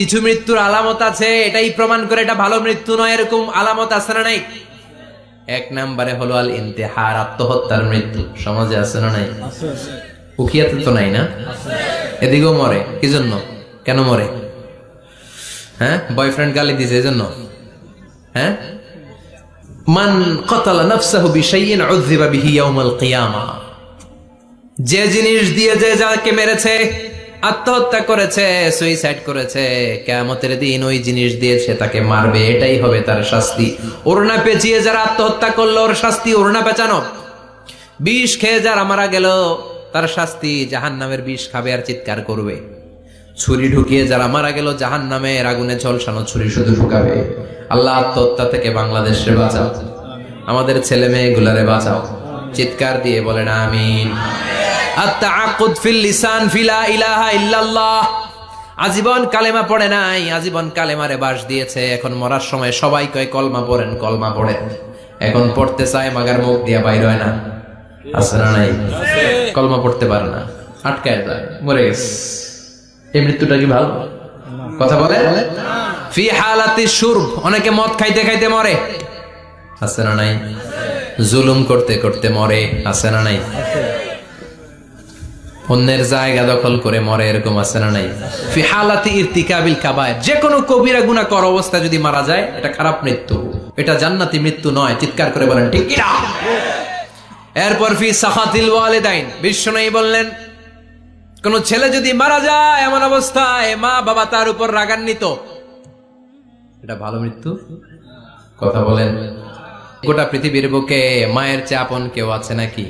কিছু মৃত্যুর আলামত আছে, এটাই প্রমাণ করে এটা ভালো মৃত্যু নয়, এরকম আলামত আছে না নাই? এক নম্বরে হলো আল ইন্তেহার, আত্মহত্যার মৃত্যু। সমাজে আছে না নাই? উকিয়াতে তো নাই না? এদিকেও মরে, কি জন্য? কেন মরে? হ্যাঁ, বয়ফ্রেন্ড গালি দিছে এজন্য? হ্যাঁ, মান কতালা নাফসাহু বিশাইইন উযযিবা বিহি ইয়াউমাল কিয়ামা। যে জিনিস দিয়ে যে যাকে মেরেছে, আত্মহত্যা করেছে, সুইসাইড করেছে, কিয়ামতের দিন ওই জিনিস দিয়ে সে তাকে মারবে, এটাই হবে তার শাস্তি। ওড়না পেঁচিয়ে যারা আত্মহত্যা করলো ওর শাস্তি ওড়না পেঁচানো। বিষ খেয়ে যারা মারা গেল তার শাস্তি জাহান্নামের বিষ খাবে আর চিৎকার করবে। ছুরি ঢুকিয়ে যারা মারা গেল জাহান্নামের আগুনে ঝলসানো ছুরি শুধু ঢুকাবে। আল্লাহ আত্মহত্যা থেকে বাংলাদেশে বাঁচাও, আমাদের ছেলে মেয়েগুলারে বাঁচাও। চিৎকার দিয়ে বলেন আমিন। আত-তাআক্কুদ ফিল লিসান ফিলা ইলাহা ইল্লাল্লাহ। আজীবন কালেমা পড়ে নাই, আজীবন কালেমারে বাস দিয়েছে, এখন মরার সময় সবাই কয় কলমা পড়েন, কলমা পড়েন। এখন পড়তে চায় মাগার মুখ দিয়া বাইর হয় না, আছে না নাই? কলমা পড়তে পারে না, আটকায় যায়, মরে গেছে। এই মৃত্যুটা কি ভালো? কথা বলে। ফি হালাতি শুরব, অনেকে মদ খাইতে খাইতে মরে, আছে না নাই? জুলুম করতে করতে মরে, আছে না নাই? অন্যের জায়গা দখল করে মরে, এরকম আছে না নাই? ফি হালাতি ইরতিকাবিল কাবায়ের, যে কোনো কবিরা গুনাহ কর অবস্থা যদি মারা যায় এটা খারাপ মৃত্যু, এটা জান্নাতি মৃত্যু নয়। চিৎকার করে বলেন ঠিক কি না? এরপর ফি সাখাতিল ওয়ালিদাইন, বিশ্বনবী বললেন কোন ছেলে যদি মারা যায় এমন অবস্থায় মা বাবা তার উপর রাগান্বিত, এটা ভালো মৃত্যু? কথা বলেন। গোটা পৃথিবীর বুকে মায়ের চেয়ে আপন কেউ আছে নাকি?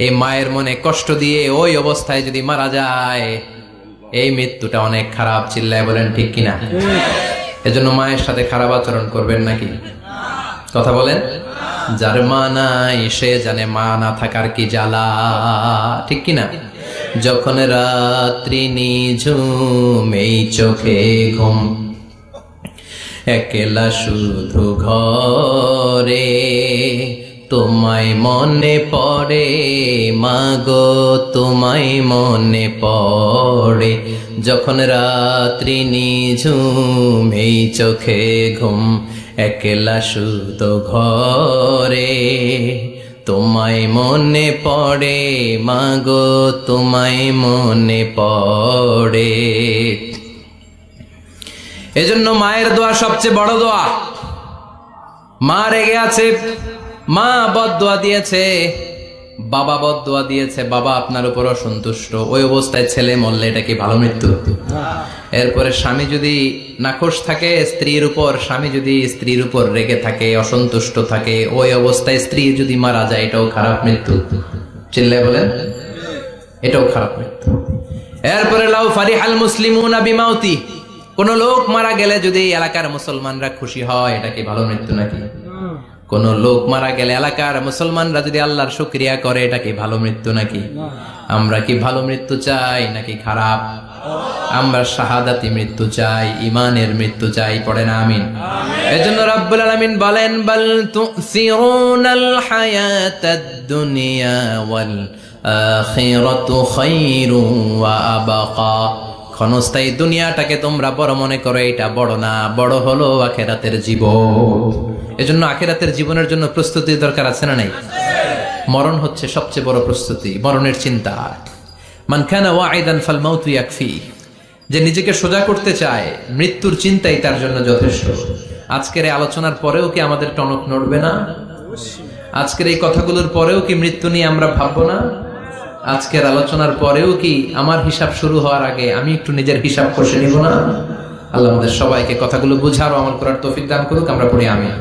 এই মায়ের মনে কষ্ট দিয়ে ওই অবস্থায় যদি মারা যায় এই মৃত্যুটা অনেক খারাপ। চিল্লায় বলেন ঠিক কিনা? এজন্য মায়ের সাথে খারাপ আচরণ করবেন নাকি? কথা বলেন। যার মা নাই সে জানে মা না থাকার কি জ্বালা, ঠিক কিনা? যখন রাত্রি নিঝুম এই চোখে ঘুম, একলা শুধু ঘরে তোমায় মনে পড়ে মাগো, তোমায় মনে পড়ে। যখন রাত্রি নিঝুম এই চোখে ঘুম, একলা শুধু ঘরে তোমায় মনে পড়ে মাগো, তোমায় মনে পড়ে। এজন্য মায়ের দোয়া সবচেয়ে বড় দোয়া। মা রেগে আছে, মা বদদোয়া দিয়েছে, বাবা বদদোয়া দিয়েছে, বাবা আপনার উপর অসন্তুষ্ট, ওই অবস্থায় ছেলে মরলে এটা কি ভালো মৃত্যু? এরপরে স্বামী যদি নাখোশ থাকে স্ত্রীর উপর, স্বামী যদি স্ত্রীর উপর রেগে থাকে, অসন্তুষ্ট থাকে, ওই অবস্থায় স্ত্রী যদি মারা যায় এটাও খারাপ মৃত্যু। চিল্লায় বলেন এটাও খারাপ মৃত্যু। এরপরে লাউ ফারিহাল মুসলিমুনা বিমাউতি, কোন লোক মারা গেলে যদি এলাকার মুসলমানরা খুশি হয় এটা কি ভালো মৃত্যু নাকি? কোন লোক মারা গেলে এলাকার মুসলমানরা যদি আল্লাহর শুকরিয়া করে এটা কি ভালো মৃত্যু নাকি? আমরা কি ভালো মৃত্যু চাই নাকি খারাপ? আমরা শাহাদাতি মৃত্যু চাই, ঈমানের মৃত্যু চাই। পড়েন আমিন। এজন্য রব্বুল আলামিন বলেন বাল তুসিরুনাল হায়াতাদ দুনিয়া ওয়াল আখিরাতু খায়রুন ওয়া আবকা। ক্ষণস্থায়ী দুনিয়াটাকে তোমরা বড় মনে করো, এটা বড় না, বড় হলো আখিরাতের জীবন। এজন্য আখিরাতের জীবনের জন্য প্রস্তুতির দরকার আছে না নাই? মরণ হচ্ছে সবচেয়ে বড় প্রস্তুতি, মরণের চিন্তা। মান কানা ওয়াইদান ফাল মাউতু ইয়াকফি, যে নিজেকে সোজা করতে চায় মৃত্যুর চিন্তাই তার জন্য যথেষ্ট। আজকের এই আলোচনার পরেও কি আমাদের টনক নড়বে না? আজকের এই কথাগুলোর পরেও কি মৃত্যু নিয়ে আমরা ভাববো না? আজকের আলোচনার পরেও কি আমার হিসাব শুরু হওয়ার আগে আমি একটু নিজের হিসাব কষে নিব না? আল্লাহ আমাদের সবাইকে কথাগুলো বুঝার ও আমল করার তৌফিক দান করুক। আমরা পড়ি আমিন।